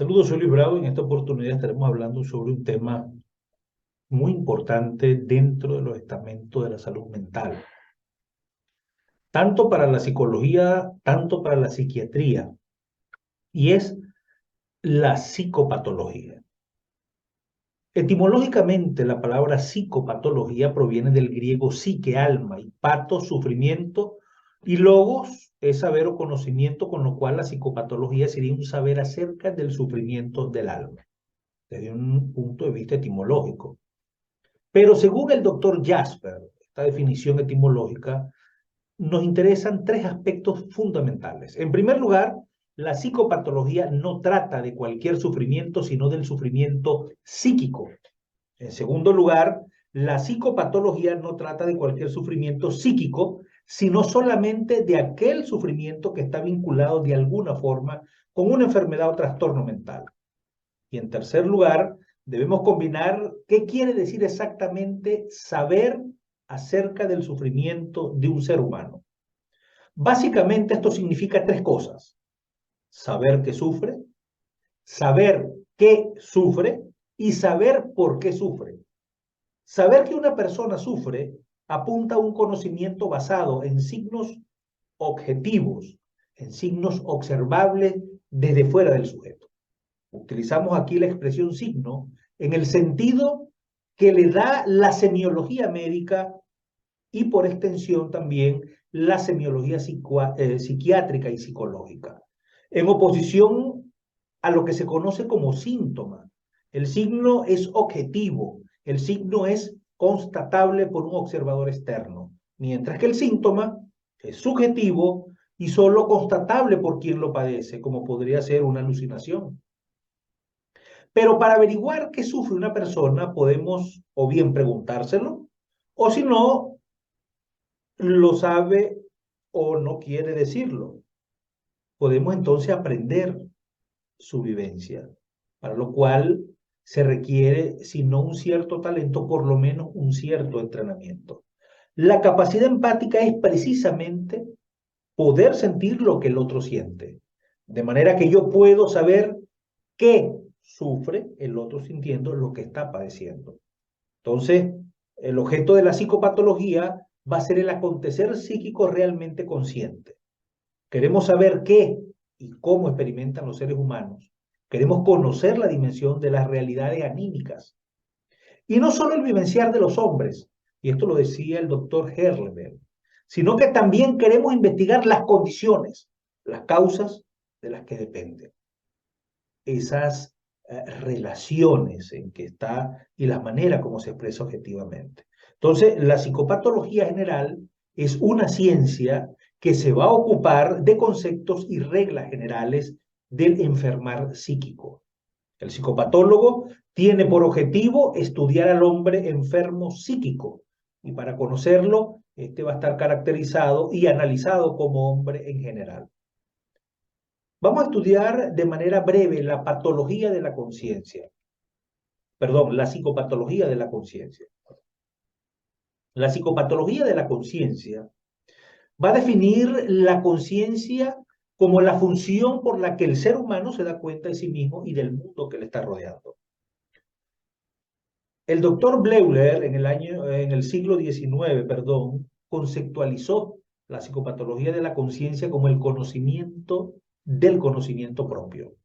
Saludos, soy Luis Bravo y en esta oportunidad estaremos hablando sobre un tema muy importante dentro de los estamentos de la salud mental, tanto para la psicología, tanto para la psiquiatría, y es la psicopatología. Etimológicamente, la palabra psicopatología proviene del griego psique, alma, y patos, sufrimiento, y logos es saber o conocimiento, con lo cual la psicopatología sería un saber acerca del sufrimiento del alma, desde un punto de vista etimológico. Pero según el doctor Jasper, esta definición etimológica, nos interesan tres aspectos fundamentales. En primer lugar, la psicopatología no trata de cualquier sufrimiento, sino del sufrimiento psíquico. En segundo lugar, la psicopatología no trata de cualquier sufrimiento psíquico, sino solamente de aquel sufrimiento que está vinculado de alguna forma con una enfermedad o trastorno mental. Y en tercer lugar, debemos combinar qué quiere decir exactamente saber acerca del sufrimiento de un ser humano. Básicamente esto significa tres cosas: saber que sufre, saber qué sufre y saber por qué sufre. Saber que una persona sufre apunta a un conocimiento basado en signos objetivos, en signos observables desde fuera del sujeto. Utilizamos aquí la expresión signo en el sentido que le da la semiología médica y por extensión también la semiología psiquiátrica y psicológica, en oposición a lo que se conoce como síntoma. El signo es objetivo, el signo es constatable por un observador externo, mientras que el síntoma es subjetivo y solo constatable por quien lo padece, como podría ser una alucinación. Pero para averiguar qué sufre una persona, podemos o bien preguntárselo, o si no, lo sabe o no quiere decirlo. Podemos entonces aprender su vivencia, para lo cual se requiere, si no un cierto talento, por lo menos un cierto entrenamiento. La capacidad empática es precisamente poder sentir lo que el otro siente, de manera que yo puedo saber qué sufre el otro sintiendo lo que está padeciendo. Entonces, el objeto de la psicopatología va a ser el acontecer psíquico realmente consciente. Queremos saber qué y cómo experimentan los seres humanos. Queremos conocer la dimensión de las realidades anímicas. Y no solo el vivenciar de los hombres, y esto lo decía el doctor Herleberg, sino que también queremos investigar las condiciones, las causas de las que dependen esas relaciones en que está y la manera como se expresa objetivamente. Entonces, la psicopatología general es una ciencia que se va a ocupar de conceptos y reglas generales del enfermar psíquico. El psicopatólogo tiene por objetivo estudiar al hombre enfermo psíquico y para conocerlo, este va a estar caracterizado y analizado como hombre en general. Vamos a estudiar de manera breve la patología de la conciencia, perdón, la psicopatología de la conciencia. La psicopatología de la conciencia va a definir la conciencia como la función por la que el ser humano se da cuenta de sí mismo y del mundo que le está rodeando. El doctor Bleuler en el siglo XIX, conceptualizó la psicopatología de la conciencia como el conocimiento del conocimiento propio.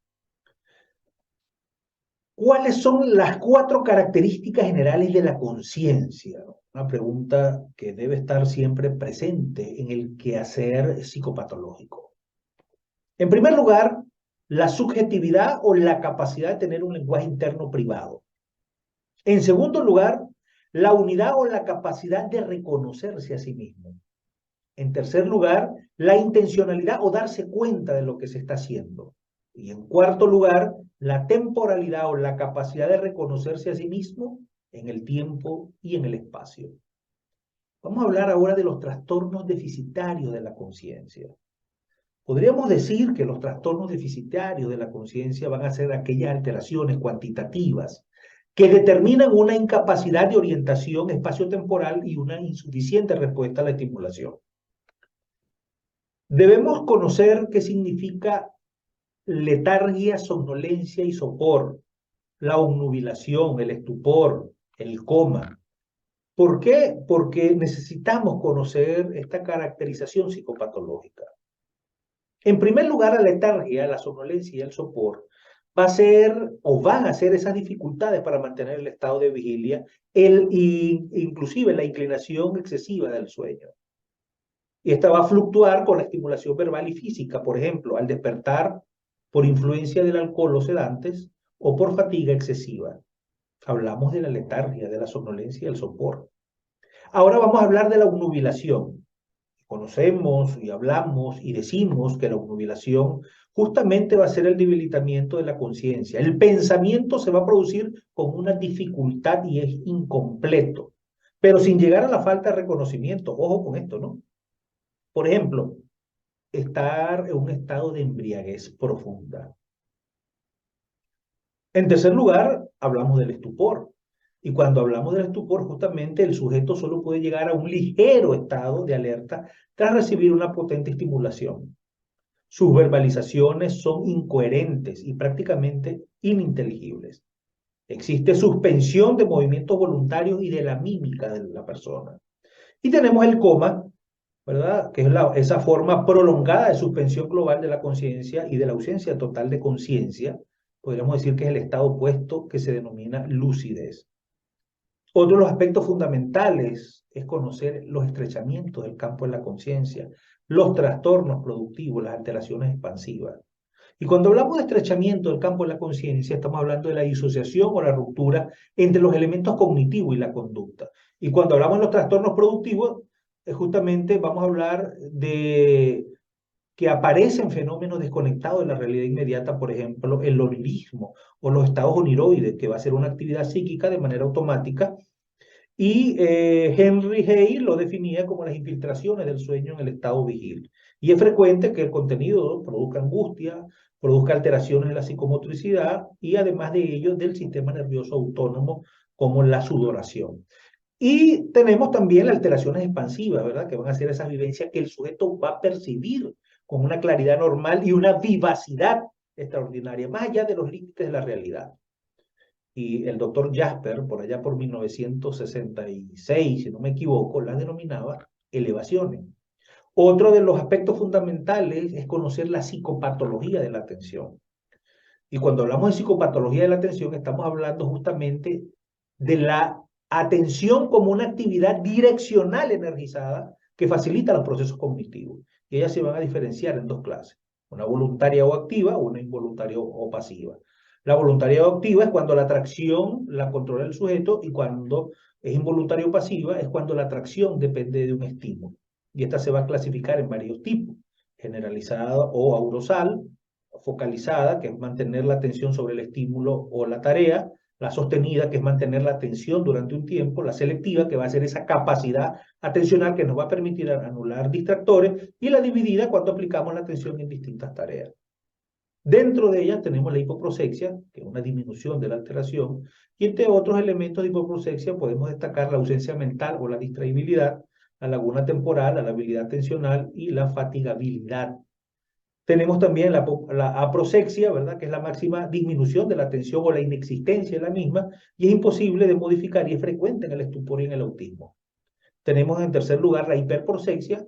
¿Cuáles son las cuatro características generales de la conciencia? Una pregunta que debe estar siempre presente en el quehacer psicopatológico. En primer lugar, la subjetividad o la capacidad de tener un lenguaje interno privado. En segundo lugar, la unidad o la capacidad de reconocerse a sí mismo. En tercer lugar, la intencionalidad o darse cuenta de lo que se está haciendo. Y en cuarto lugar, la temporalidad o la capacidad de reconocerse a sí mismo en el tiempo y en el espacio. Vamos a hablar ahora de los trastornos deficitarios de la conciencia. Podríamos decir que los trastornos deficitarios de la conciencia van a ser aquellas alteraciones cuantitativas que determinan una incapacidad de orientación espaciotemporal y una insuficiente respuesta a la estimulación. Debemos conocer qué significa letargia, somnolencia y sopor, la obnubilación, el estupor, el coma. ¿Por qué? Porque necesitamos conocer esta caracterización psicopatológica. En primer lugar, la letargia, la somnolencia y el sopor va a ser o van a ser esas dificultades para mantener el estado de vigilia, inclusive la inclinación excesiva del sueño. Y esta va a fluctuar con la estimulación verbal y física, por ejemplo, al despertar por influencia del alcohol o sedantes o por fatiga excesiva. Hablamos de la letargia, de la somnolencia y el sopor. Ahora vamos a hablar de la obnubilación. Conocemos y hablamos y decimos que la obnubilación justamente va a ser el debilitamiento de la conciencia. El pensamiento se va a producir con una dificultad y es incompleto, pero sin llegar a la falta de reconocimiento. Ojo con esto, ¿no? Por ejemplo, estar en un estado de embriaguez profunda. En tercer lugar, hablamos del estupor. Y cuando hablamos del estupor, justamente el sujeto solo puede llegar a un ligero estado de alerta tras recibir una potente estimulación. Sus verbalizaciones son incoherentes y prácticamente ininteligibles. Existe suspensión de movimientos voluntarios y de la mímica de la persona. Y tenemos el coma, ¿verdad? Que es esa forma prolongada de suspensión global de la conciencia y de la ausencia total de conciencia. Podríamos decir que es el estado opuesto que se denomina lucidez. Otro de los aspectos fundamentales es conocer los estrechamientos del campo de la conciencia, los trastornos productivos, las alteraciones expansivas. Y cuando hablamos de estrechamiento del campo de la conciencia, estamos hablando de la disociación o la ruptura entre los elementos cognitivos y la conducta. Y cuando hablamos de los trastornos productivos, justamente vamos a hablar de que aparecen fenómenos desconectados de la realidad inmediata, por ejemplo, el onirismo o los estados oniroides, que va a ser una actividad psíquica de manera automática. Y Henry Hay lo definía como las infiltraciones del sueño en el estado vigil. Y es frecuente que el contenido produzca angustia, produzca alteraciones en la psicomotricidad y además de ello del sistema nervioso autónomo como la sudoración. Y tenemos también las alteraciones expansivas, ¿verdad? Que van a ser esas vivencias que el sujeto va a percibir con una claridad normal y una vivacidad extraordinaria, más allá de los límites de la realidad. Y el doctor Jasper, por allá por 1966, si no me equivoco, las denominaba elevaciones. Otro de los aspectos fundamentales es conocer la psicopatología de la atención. Y cuando hablamos de psicopatología de la atención, estamos hablando justamente de la atención como una actividad direccional energizada que facilita los procesos cognitivos. Y ellas se van a diferenciar en dos clases, una voluntaria o activa o una involuntaria o pasiva. La voluntaria o activa es cuando la atracción la controla el sujeto y cuando es involuntaria o pasiva es cuando la atracción depende de un estímulo. Y esta se va a clasificar en varios tipos, generalizada o aurosal, focalizada, que es mantener la atención sobre el estímulo o la tarea, la sostenida, que es mantener la atención durante un tiempo, la selectiva, que va a ser esa capacidad atencional que nos va a permitir anular distractores, y la dividida cuando aplicamos la atención en distintas tareas. Dentro de ella tenemos la hipoprosexia, que es una disminución de la alteración, y entre otros elementos de hipoprosexia podemos destacar la ausencia mental o la distraibilidad, la laguna temporal, la habilidad atencional y la fatigabilidad. Tenemos también la aproxexia, ¿verdad? Que es la máxima disminución de la atención o la inexistencia de la misma, y es imposible de modificar y es frecuente en el estupor y en el autismo. Tenemos en tercer lugar la hiperprosexia,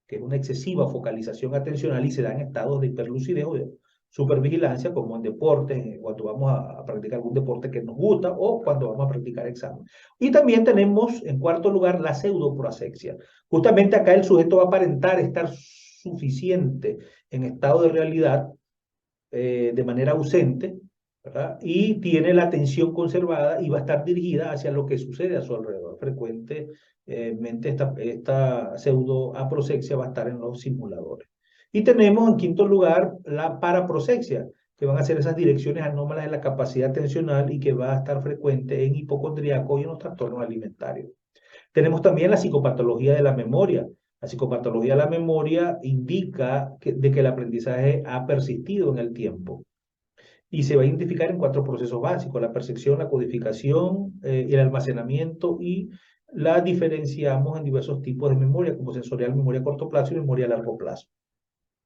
que es una excesiva focalización atencional y se da en estados de hiperlucidez o de supervigilancia, como en deportes, cuando vamos a practicar algún deporte que nos gusta o cuando vamos a practicar examen. Y también tenemos en cuarto lugar la pseudoproasexia. Justamente acá el sujeto va a aparentar estar suficiente en estado de realidad de manera ausente, ¿verdad? Y tiene la atención conservada y va a estar dirigida hacia lo que sucede a su alrededor. Frecuentemente esta pseudoaprosexia va a estar en los simuladores. Y tenemos en quinto lugar la paraprosexia, que van a ser esas direcciones anómalas de la capacidad atencional y que va a estar frecuente en hipocondríacos y en los trastornos alimentarios. Tenemos también la psicopatología de la memoria. La psicopatología de la memoria indica de que el aprendizaje ha persistido en el tiempo y se va a identificar en cuatro procesos básicos: la percepción, la codificación, el almacenamiento, y la diferenciamos en diversos tipos de memoria, como sensorial, memoria a corto plazo y memoria a largo plazo.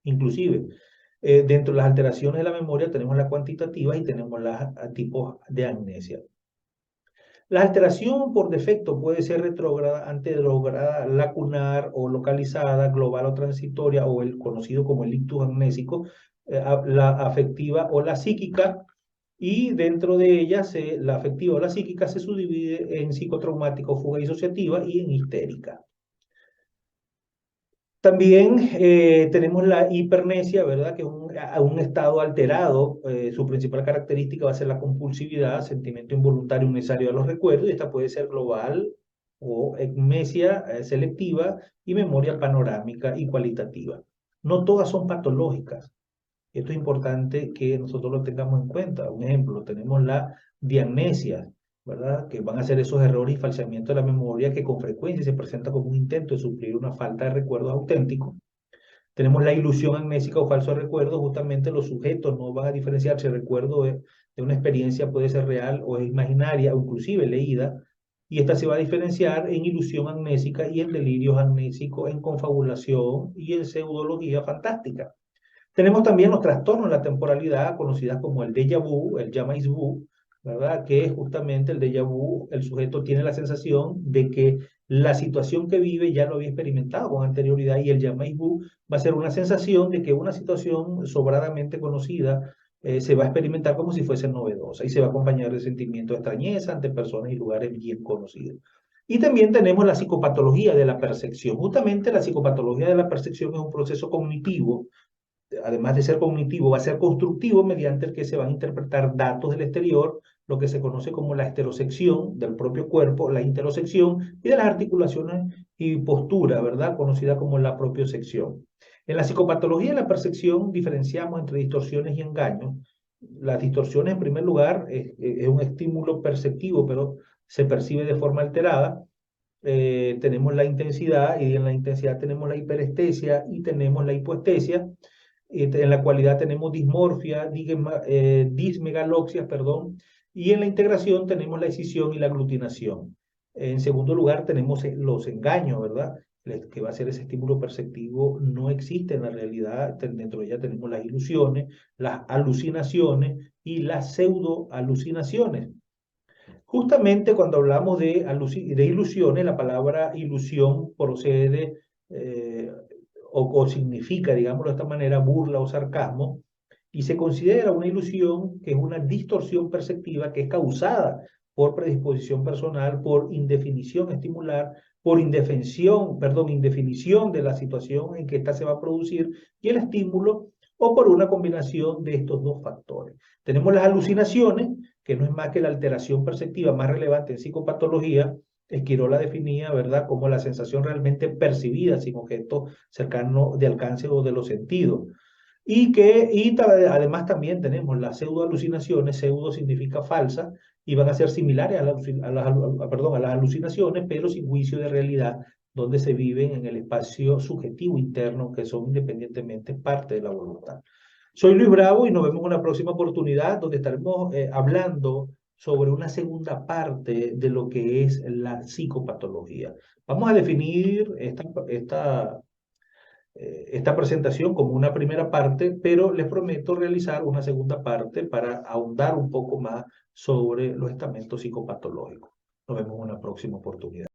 Inclusive, Dentro de las alteraciones de la memoria tenemos las cuantitativas y tenemos los tipos de amnesia. La alteración por defecto puede ser retrógrada, antedrógrada, lacunar o localizada, global o transitoria, o el conocido como el ictus amnésico, la afectiva o la psíquica, y dentro de ellas la afectiva o la psíquica se subdivide en psicotraumático, fuga disociativa y en histérica. También tenemos la hipernesia, ¿verdad? Que es un estado alterado. Su principal característica va a ser la compulsividad, sentimiento involuntario necesario de los recuerdos, y esta puede ser global o amnesia selectiva y memoria panorámica y cualitativa. No todas son patológicas. Esto es importante que nosotros lo tengamos en cuenta. Un ejemplo, tenemos la diamnesia, ¿verdad? Que van a ser esos errores y falseamientos de la memoria que con frecuencia se presenta como un intento de suplir una falta de recuerdos auténticos. Tenemos la ilusión amnésica o falso recuerdo. Justamente los sujetos no van a diferenciar si el recuerdo de una experiencia puede ser real o es imaginaria o inclusive leída, y esta se va a diferenciar en ilusión amnésica y en delirios amnésicos, en confabulación y en pseudología fantástica. Tenemos también los trastornos de la temporalidad, conocidas como el déjà vu, el jamais vu, ¿verdad? Que es justamente el déjà vu, el sujeto tiene la sensación de que la situación que vive ya lo había experimentado con anterioridad, y el jamais vu va a ser una sensación de que una situación sobradamente conocida se va a experimentar como si fuese novedosa, y se va a acompañar de sentimiento de extrañeza ante personas y lugares bien conocidos. Y también tenemos la psicopatología de la percepción. Justamente la psicopatología de la percepción es un proceso cognitivo. Además de ser cognitivo, va a ser constructivo, mediante el que se van a interpretar datos del exterior, lo que se conoce como la esterosección del propio cuerpo, la interosección y de las articulaciones y postura, ¿verdad? Conocida como la propiosección. En la psicopatología de la percepción diferenciamos entre distorsiones y engaños. Las distorsiones, en primer lugar, es un estímulo perceptivo, pero se percibe de forma alterada. Tenemos la intensidad, y en la intensidad tenemos la hiperestesia y tenemos la hipoestesia. En la cualidad tenemos dismorfia, dismegaloxias, perdón, y en la integración tenemos la escisión y la aglutinación. En segundo lugar tenemos los engaños, ¿verdad? Que va a ser ese estímulo perceptivo, no existe en la realidad. Dentro de ella tenemos las ilusiones, las alucinaciones y las pseudoalucinaciones. Justamente cuando hablamos de ilusiones, la palabra ilusión procede o significa, digámoslo de esta manera, burla o sarcasmo, y se considera una ilusión que es una distorsión perceptiva que es causada por predisposición personal, por indefinición estimular, por indefinición de la situación en que ésta se va a producir y el estímulo, o por una combinación de estos dos factores. Tenemos las alucinaciones, que no es más que la alteración perceptiva más relevante en psicopatología. Esquirol la definía, ¿verdad?, como la sensación realmente percibida sin objeto cercano de alcance o de los sentidos. Además también tenemos las pseudoalucinaciones. Pseudo significa falsa, y van a ser similares a las alucinaciones, pero sin juicio de realidad, donde se viven en el espacio subjetivo interno, que son independientemente parte de la voluntad. Soy Luis Bravo y nos vemos en una próxima oportunidad, donde estaremos hablando sobre una segunda parte de lo que es la psicopatología. Vamos a definir esta presentación como una primera parte, pero les prometo realizar una segunda parte para ahondar un poco más sobre los estamentos psicopatológicos. Nos vemos en una próxima oportunidad.